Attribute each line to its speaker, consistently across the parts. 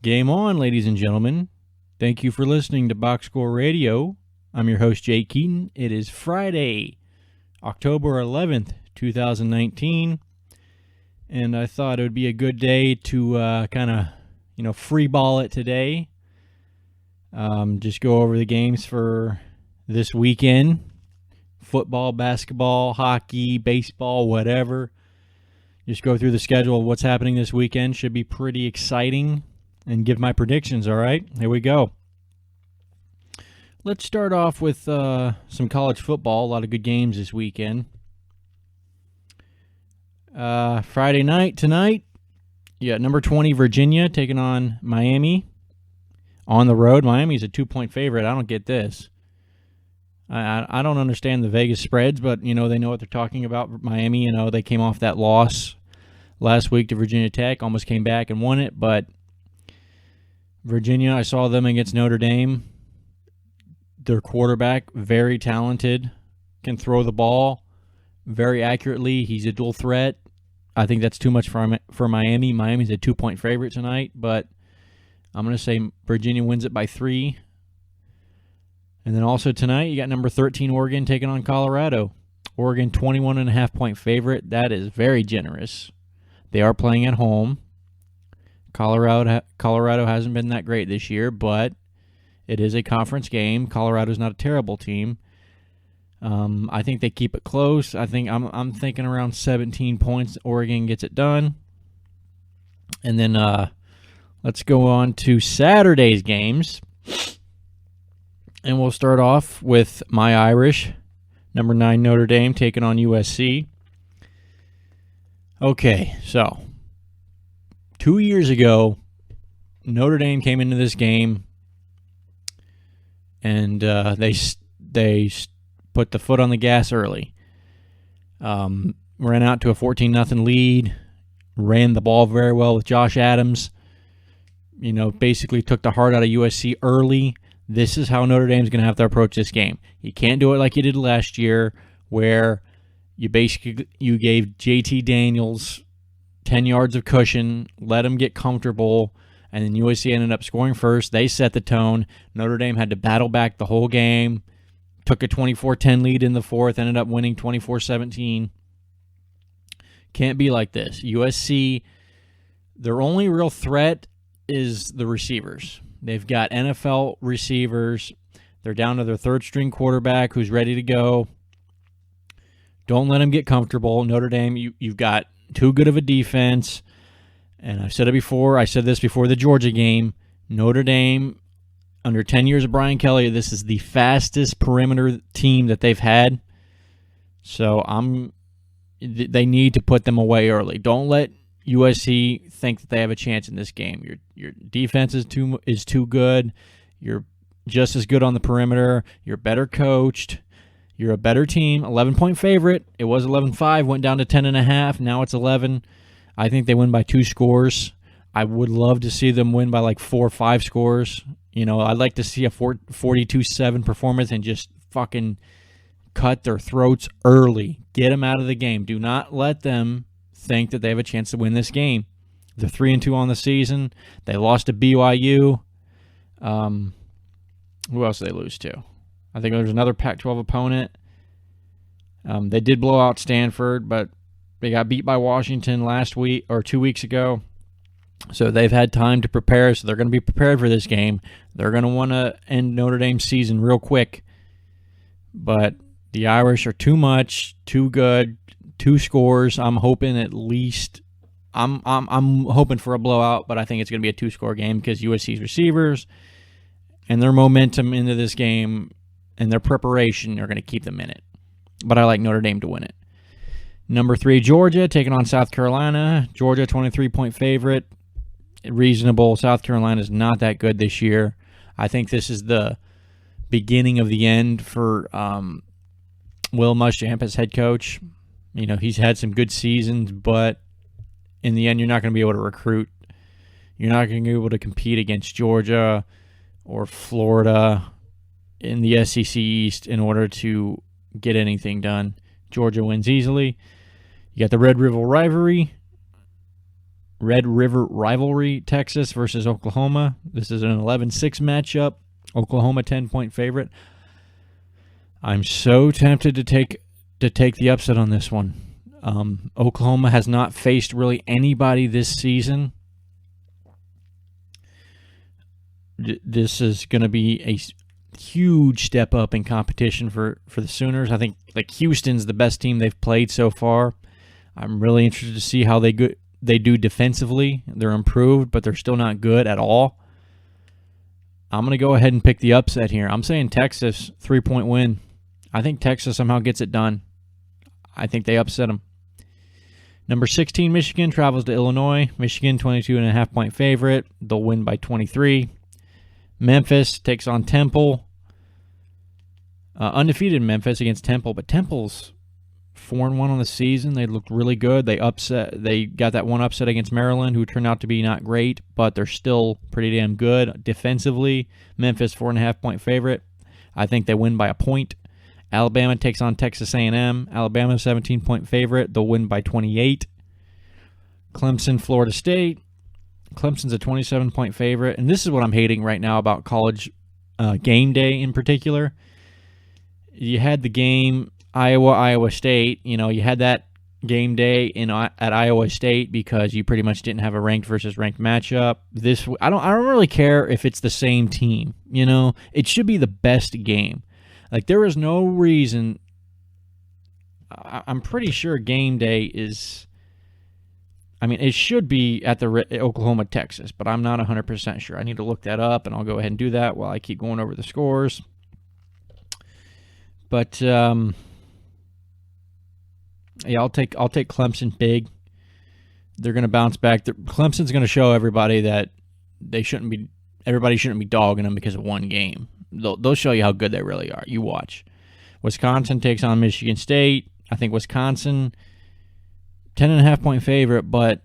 Speaker 1: Game on, ladies and gentlemen. Thank you for listening to Box Score Radio. I'm your host, Jay Keaton. It is Friday, October 11th, 2019, and I thought it would be a good day to free ball it today. Just go over the games for this weekend. Football, basketball, hockey, baseball, whatever. Just go through the schedule of what's happening this weekend. Should be pretty exciting. And give my predictions, all right? Here we go. Let's start off with some college football. A lot of good games this weekend. Friday night, tonight, you got number 20 Virginia taking on Miami on the road. Miami's a 2-point favorite. I don't get this. I don't understand the Vegas spreads, but, they know what they're talking about. Miami, they came off that loss last week to Virginia Tech, almost came back and won it, but Virginia, I saw them against Notre Dame. Their quarterback, very talented, can throw the ball very accurately. He's a dual threat. I think that's too much for Miami. Miami's a 2-point favorite tonight, but I'm going to say Virginia wins it by 3. And then also tonight, you got number 13 Oregon taking on Colorado. Oregon 21.5-point favorite. That is very generous. They are playing at home. Colorado hasn't been that great this year, but it is a conference game. Colorado's not a terrible team. I think they keep it close. I'm thinking around 17 points. Oregon gets it done. And then let's go on to Saturday's games. And we'll start off with my Irish, number 9 Notre Dame taking on USC. Okay, so 2 years ago, Notre Dame came into this game, and they put the foot on the gas early. Ran out to a 14-0 lead, ran the ball very well with Josh Adams. Basically took the heart out of USC early. This is how Notre Dame's going to have to approach this game. You can't do it like you did last year, where you gave JT Daniels 10 yards of cushion, let him get comfortable, and then USC ended up scoring first. They set the tone. Notre Dame had to battle back the whole game, took a 24-10 lead in the fourth, ended up winning 24-17. Can't be like this. USC, their only real threat is the receivers. They've got NFL receivers. They're down to their third-string quarterback who's ready to go. Don't let him get comfortable. Notre Dame, you've got too good of a defense. And I've said it before. I said this before the Georgia game. Notre Dame, under 10 years of Brian Kelly, this is the fastest perimeter team that they've had. So they need to put them away early. Don't let USC think that they have a chance in this game. Your defense is too good. You're just as good on the perimeter. You're better coached. You're a better team. 11-point favorite. It was 11-5, went down to 10.5. Now it's 11. I think they win by 2 scores. I would love to see them win by like 4 or 5 scores. I'd like to see a 42-7 performance and just fucking cut their throats early. Get them out of the game. Do not let them think that they have a chance to win this game. They're 3-2 on the season. They lost to BYU. Who else did they lose to? I think there's another Pac-12 opponent. They did blow out Stanford, but they got beat by Washington last week or 2 weeks ago. So they've had time to prepare, so they're going to be prepared for this game. They're going to want to end Notre Dame's season real quick. But the Irish are too much, too good, 2 scores. I'm hoping at least I'm hoping for a blowout, but I think it's going to be a 2-score game because USC's receivers and their momentum into this game and their preparation are going to keep them in it. But I like Notre Dame to win it. Number 3, Georgia, taking on South Carolina. Georgia, 23-point favorite. Reasonable. South Carolina is not that good this year. I think this is the beginning of the end for Will Muschamp as head coach. He's had some good seasons, but in the end, you're not going to be able to recruit. You're not going to be able to compete against Georgia or Florida in the SEC East in order to get anything done. Georgia wins easily. You got the Red River rivalry. Red River Rivalry, Texas versus Oklahoma. This is an 11-6 matchup. Oklahoma 10-point favorite. I'm so tempted to take the upset on this one. Oklahoma has not faced really anybody this season. This is going to be a huge step up in competition for the Sooners. I think Houston's the best team they've played so far. I'm really interested to see how they do defensively. They're improved, but they're still not good at all. I'm going to go ahead and pick the upset here. I'm saying Texas, 3-point win. I think Texas somehow gets it done. I think they upset them. Number 16, Michigan, travels to Illinois. Michigan, 22.5-point favorite. They'll win by 23. Memphis takes on Temple. Undefeated Memphis against Temple, but Temple's 4-1 on the season. They looked really good. They got that one upset against Maryland, who turned out to be not great, but they're still pretty damn good defensively. Memphis 4.5-point favorite. I think they win by a point. Alabama takes on Texas A&M. Alabama 17-point favorite. They'll win by 28. Clemson, Florida State. Clemson's a 27-point favorite, and this is what I'm hating right now about college game day in particular. You had the game Iowa State. You had that game day at Iowa State because you pretty much didn't have a ranked versus ranked matchup. I don't really care if it's the same team. It should be the best game. There is no reason. I'm pretty sure game day is. It should be at the Oklahoma, Texas, but I'm not 100% sure. I need to look that up, and I'll go ahead and do that while I keep going over the scores. But yeah, I'll take Clemson big. They're going to bounce back. Clemson's going to show everybody that everybody shouldn't be dogging them because of one game. They'll show you how good they really are. You watch. Wisconsin takes on Michigan State. I think Wisconsin, 10.5-point favorite, but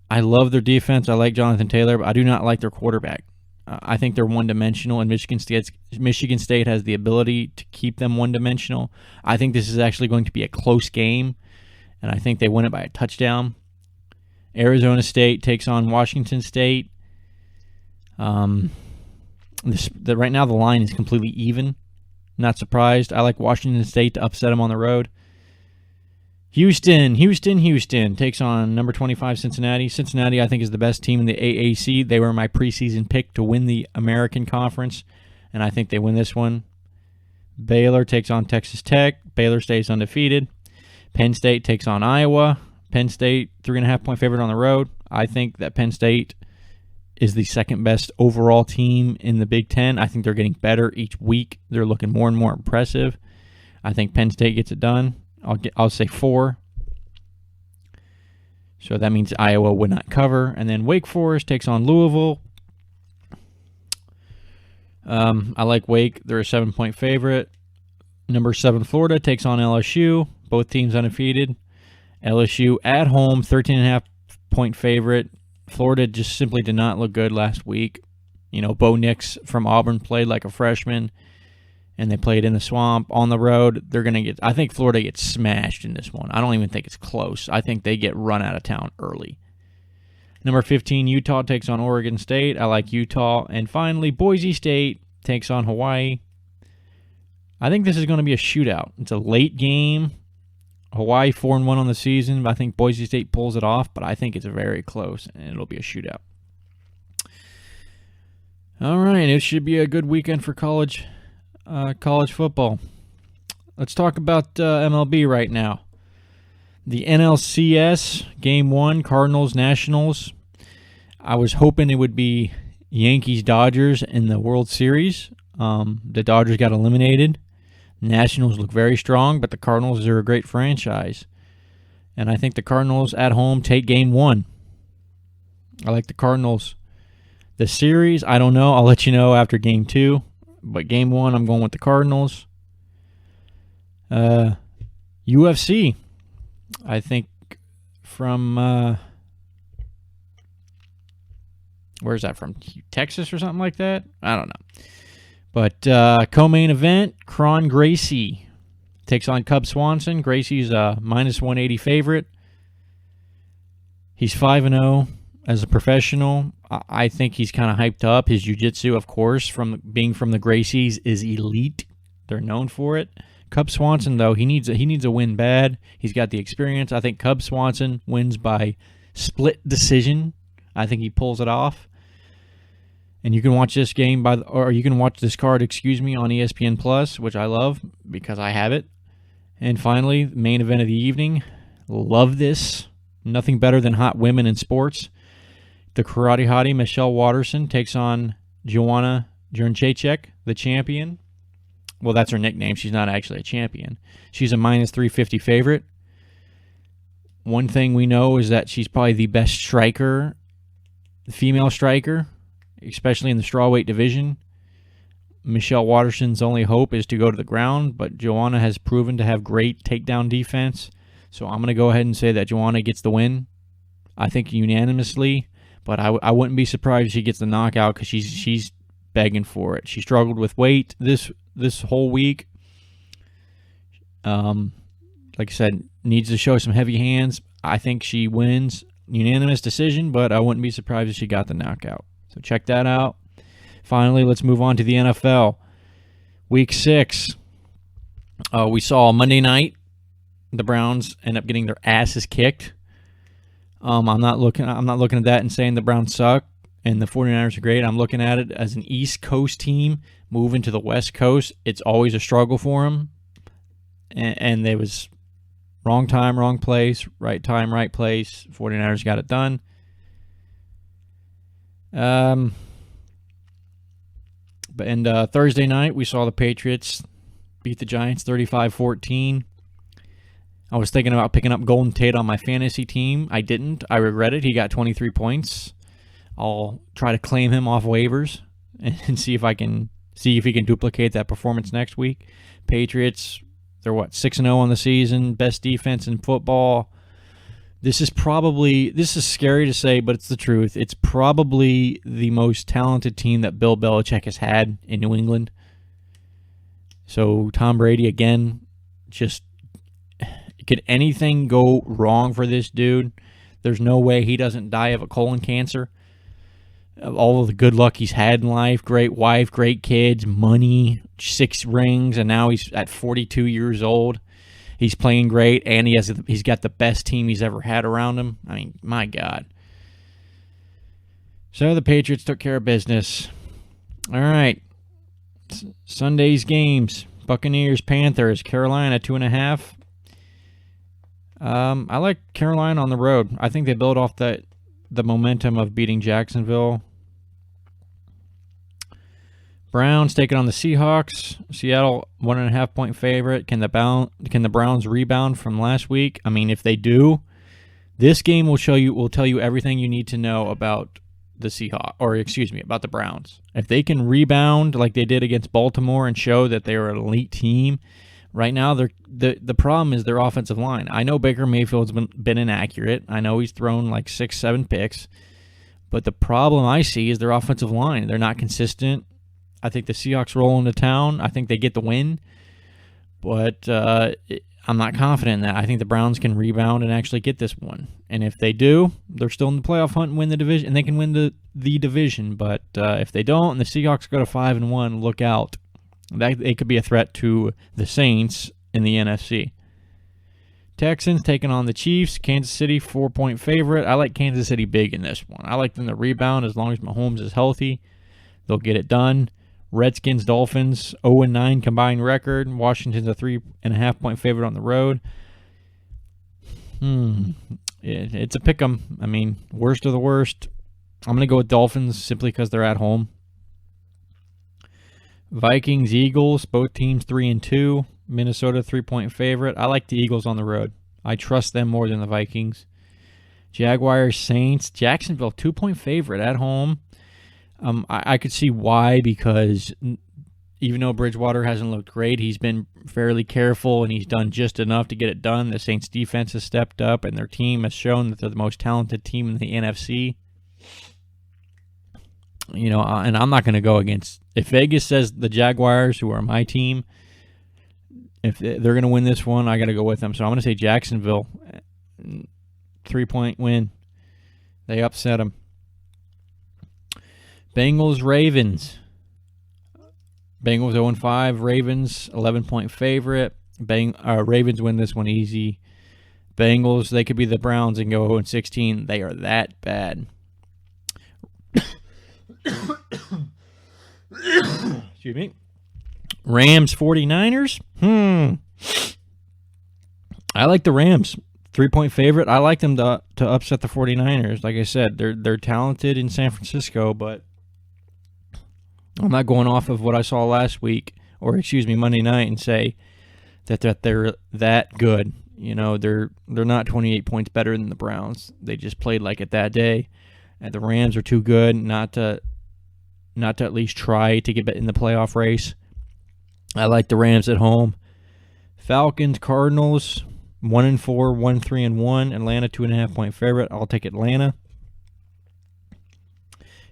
Speaker 1: I love their defense. I like Jonathan Taylor, but I do not like their quarterback. I think they're one-dimensional, and Michigan State has the ability to keep them one-dimensional. I think this is actually going to be a close game, and I think they win it by a touchdown. Arizona State takes on Washington State. Right now the line is completely even. Not surprised. I like Washington State to upset them on the road. Houston takes on number 25 Cincinnati. Cincinnati, I think, is the best team in the AAC. They were my preseason pick to win the American Conference, and I think they win this one. Baylor takes on Texas Tech. Baylor stays undefeated. Penn State takes on Iowa. Penn State, 3.5-point favorite on the road. I think that Penn State is the second best overall team in the Big Ten. I think they're getting better each week. They're looking more and more impressive. I think Penn State gets it done. I'll say 4. So that means Iowa would not cover. And then Wake Forest takes on Louisville. I like Wake. They're a 7-point favorite. Number 7 Florida takes on LSU. Both teams undefeated. LSU at home, 13.5-point favorite. Florida just simply did not look good last week. Bo Nix from Auburn played like a freshman, and they played in the swamp on the road. I think Florida gets smashed in this one. I don't even think it's close. I think they get run out of town early. Number 15, Utah takes on Oregon State. I like Utah. And finally, Boise State takes on Hawaii. I think this is going to be a shootout. It's a late game. Hawaii 4-1 on the season. I think Boise State pulls it off, but I think it's very close, and it'll be a shootout. All right, it should be a good weekend for college football. Let's talk about MLB right now. The NLCS, Game 1, Cardinals-Nationals. I was hoping it would be Yankees-Dodgers in the World Series. The Dodgers got eliminated. Nationals look very strong, but the Cardinals are a great franchise. And I think the Cardinals at home take Game 1. I like the Cardinals. The series, I don't know. I'll let you know after Game 2. But Game 1, I'm going with the Cardinals. UFC, I think from... where's that from? Texas or something like that? I don't know. But co-main event, Kron Gracie takes on Cub Swanson. Gracie's a -180 favorite. He's 5-0. as a professional. I think he's kind of hyped up. His jiu-jitsu, of course, from being from the Gracies, is elite. They're known for it. Cub Swanson, though, he needs a win bad. He's got the experience. I think Cub Swanson wins by split decision. I think he pulls it off. And you can watch this game or you can watch this card, on ESPN Plus, which I love because I have it. And finally, main event of the evening. Love this. Nothing better than hot women in sports. The karate hottie Michelle Waterson takes on Joanna Jędrzejczyk, the champion. Well, that's her nickname. She's not actually a champion. She's a minus 350 favorite. One thing we know is that she's probably the best striker, female striker, especially in the strawweight division. Michelle Waterson's only hope is to go to the ground, but Joanna has proven to have great takedown defense. So I'm going to go ahead and say that Joanna gets the win. I think unanimously, but I wouldn't be surprised if she gets the knockout because she's begging for it. She struggled with weight this whole week. Like I said, needs to show some heavy hands. I think she wins unanimous decision, but I wouldn't be surprised if she got the knockout. So check that out. Finally, let's move on to the NFL. Week 6. We saw Monday night the Browns end up getting their asses kicked. I'm not looking at that and saying the Browns suck and the 49ers are great. I'm looking at it as an East Coast team moving to the West Coast. It's always a struggle for them. And there was wrong time, wrong place, right time, right place. 49ers got it done. Thursday night, we saw the Patriots beat the Giants 35-14. I was thinking about picking up Golden Tate on my fantasy team. I didn't. I regret it. He got 23 points. I'll try to claim him off waivers and see if he can duplicate that performance next week. Patriots, they're 6-0 on the season, best defense in football. This is scary to say, but it's the truth. It's probably the most talented team that Bill Belichick has had in New England. So Tom Brady, again, just could anything go wrong for this dude? There's no way he doesn't die of a colon cancer. All of the good luck he's had in life, great wife, great kids, money, 6 rings, and now he's at 42 years old. He's playing great, and he's got the best team he's ever had around him. I mean, my God. So the Patriots took care of business. All right. Sunday's games. Buccaneers, Panthers, Carolina 2.5. I like Carolina on the road. I think they build off the momentum of beating Jacksonville. Browns taking on the Seahawks. Seattle 1.5 point favorite. Can the Browns rebound from last week? I mean, if they do, this game will tell you everything you need to know about the about the Browns. If they can rebound like they did against Baltimore and show that they are an elite team, right now the problem is their offensive line. I know Baker Mayfield's been inaccurate. I know he's thrown 6-7 picks, but the problem I see is their offensive line. They're not consistent. I think the Seahawks roll into town. I think they get the win, but I'm not confident in that. I think the Browns can rebound and actually get this one. And if they do, they're still in the playoff hunt and win the division, and they can win the division. But if they don't, and the Seahawks go to 5-1, look out. It could be a threat to the Saints in the NFC. Texans taking on the Chiefs. Kansas City 4-point favorite. I like Kansas City big in this one. I like them to rebound as long as Mahomes is healthy. They'll get it done. Redskins, Dolphins, 0-9 combined record. Washington's a 3.5 point favorite on the road. It's a pick 'em. I mean, worst of the worst. I'm going to go with Dolphins simply because they're at home. Vikings, Eagles, both teams 3-2. Minnesota 3-point favorite. I like the Eagles on the road. I trust them more than the Vikings. Jaguars, Saints, Jacksonville 2-point favorite at home. I could see why, because even though Bridgewater hasn't looked great, he's been fairly careful and he's done just enough to get it done. The Saints defense has stepped up and their team has shown that they're the most talented team in the NFC. And I'm not going to go against, if Vegas says the Jaguars, who are my team, if they're going to win this one, I got to go with them. So I'm going to say Jacksonville, 3-point win. They upset them. Bengals, Ravens. Bengals 0-5. Ravens 11-point favorite. Ravens win this one easy. Bengals, they could be the Browns and go 0-16. They are that bad. Excuse me. Rams, 49ers. I like the Rams. 3-point favorite. I like them to upset the 49ers. Like I said, they're talented in San Francisco, but I'm not going off of what I saw last week, or Monday night, and say that they're that good. You know, they're not 28 points better than the Browns. They just played like it that day, and the Rams are too good not to at least try to get in the playoff race. I like the Rams at home. Falcons, Cardinals, 1-4, 1-3-1. Atlanta 2.5-point favorite. I'll take Atlanta.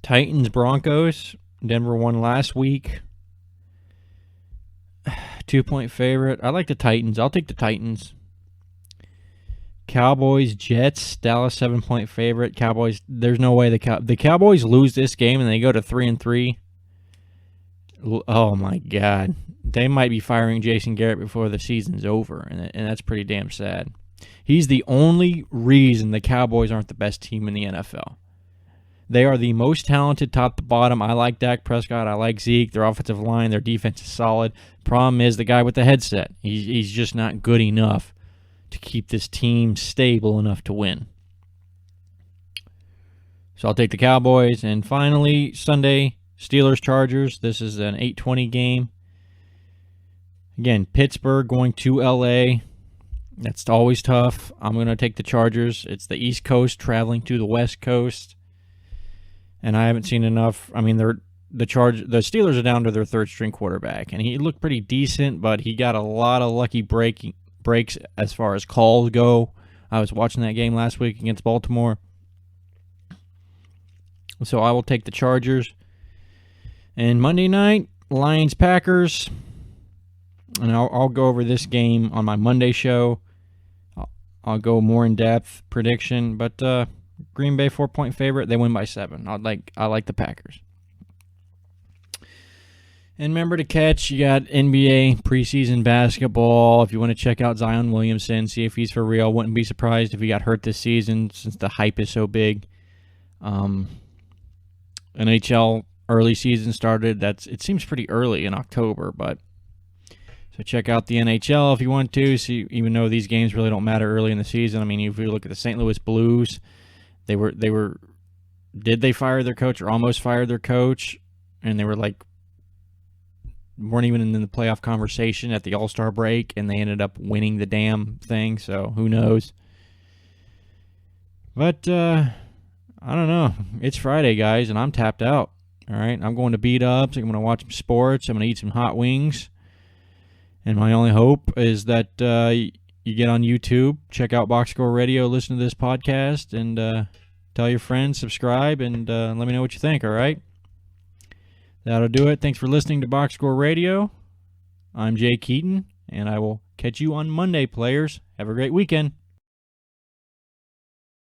Speaker 1: Titans, Broncos. Denver won last week. 2-point favorite. I like the Titans. I'll take the Titans. Cowboys, Jets. Dallas 7-point favorite. Cowboys. There's no way the Cowboys lose this game and they go to 3-3. Oh my God. They might be firing Jason Garrett before the season's over, and that's pretty damn sad. He's the only reason the Cowboys aren't the best team in the NFL. They are the most talented top to bottom. I like Dak Prescott. I like Zeke. Their offensive line, their defense is solid. Problem is the guy with the headset. He's just not good enough to keep this team stable enough to win. So I'll take the Cowboys. And finally, Sunday, Steelers-Chargers. This is an 8:20 game. Again, Pittsburgh going to L.A. That's always tough. I'm going to take the Chargers. It's the East Coast traveling to the West Coast. And I haven't seen enough. I mean, the Steelers are down to their third-string quarterback. And he looked pretty decent, but he got a lot of lucky breaks as far as calls go. I was watching that game last week against Baltimore. So I will take the Chargers. And Monday night, Lions-Packers. And I'll go over this game on my Monday show. I'll go more in-depth prediction. But Green Bay 4-point favorite. They win by 7. I like the Packers. And remember to catch, you got NBA preseason basketball. If you want to check out Zion Williamson, see if he's for real. Wouldn't be surprised if he got hurt this season since the hype is so big. NHL early season started. It seems pretty early in October, but so check out the NHL if you want to. See, even though these games really don't matter early in the season. I mean, if you look at the St. Louis Blues, did they fire their coach or almost fired their coach? And they weren't even in the playoff conversation at the All-Star break, and they ended up winning the damn thing. So who knows? But I don't know. It's Friday, guys, and I'm tapped out. All right, I'm going to beat ups. I'm going to watch some sports. I'm going to eat some hot wings. And my only hope is that you get on YouTube, check out Box Score Radio, listen to this podcast, and tell your friends, subscribe, and let me know what you think, all right? That'll do it. Thanks for listening to Box Score Radio. I'm Jay Keaton, and I will catch you on Monday, players. Have a great weekend.